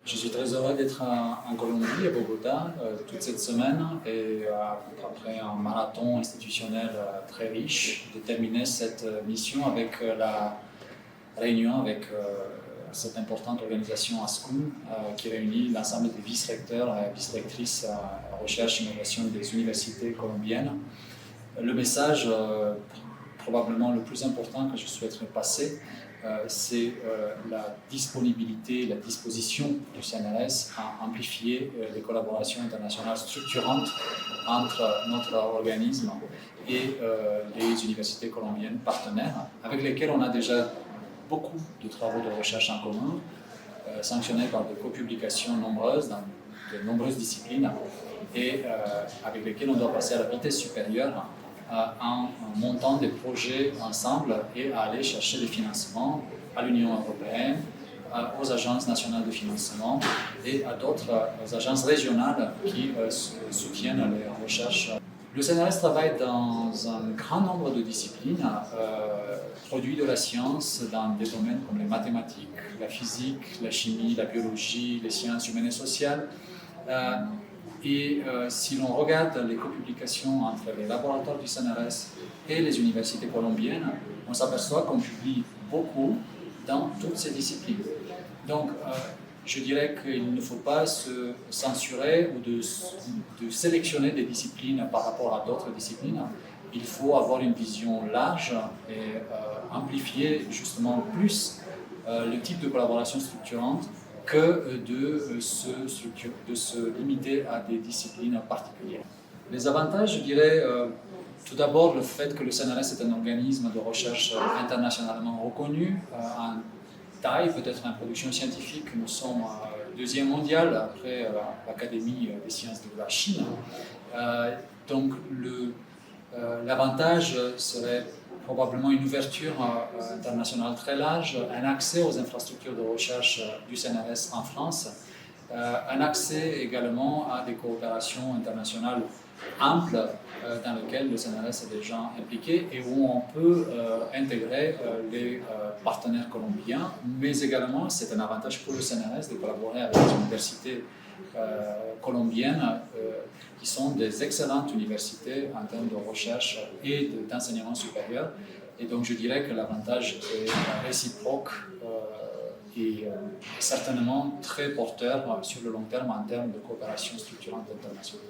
Je suis très heureux d'être en Colombie, à Bogota, toute cette semaine et après un marathon institutionnel très riche, de terminer cette mission avec la réunion avec cette importante organisation ASCOM qui réunit l'ensemble des vice-recteurs et vice-rectrices recherche et innovation des universités colombiennes. Le message probablement le plus important que je souhaiterais passer, c'est la disponibilité, la disposition du CNRS à amplifier les collaborations internationales structurantes entre notre organisme et les universités colombiennes partenaires, avec lesquelles on a déjà beaucoup de travaux de recherche en commun, sanctionnés par des copublications nombreuses dans de nombreuses disciplines et avec lesquelles on doit passer à la vitesse supérieure en montant des projets ensemble et à aller chercher des financements à l'Union européenne, aux agences nationales de financement et à d'autres agences régionales qui soutiennent les recherches. Le CNRS travaille dans un grand nombre de disciplines, produit de la science dans des domaines comme les mathématiques, la physique, la chimie, la biologie, les sciences humaines et sociales. Si l'on regarde les copublications entre les laboratoires du CNRS et les universités colombiennes, on s'aperçoit qu'on publie beaucoup dans toutes ces disciplines. Donc, je dirais qu'il ne faut pas se censurer ou de sélectionner des disciplines par rapport à d'autres disciplines. Il faut avoir une vision large et amplifier justement plus le type de collaboration structurante que de se limiter à des disciplines particulières. Les avantages, je dirais, tout d'abord le fait que le CNRS est un organisme de recherche internationalement reconnu, en taille, peut-être en production scientifique, nous sommes deuxième mondial après l'Académie des sciences de la Chine. Donc l'avantage serait probablement une ouverture internationale très large, un accès aux infrastructures de recherche du CNRS en France, un accès également à des coopérations internationales amples dans lesquelles le CNRS est déjà impliqué et où on peut intégrer les partenaires colombiens, mais également c'est un avantage pour le CNRS de collaborer avec les universités colombiennes qui sont des excellentes universités en termes de recherche et d'enseignement supérieur. Et donc je dirais que l'avantage est réciproque et certainement très porteur sur le long terme en termes de coopération structurante internationale.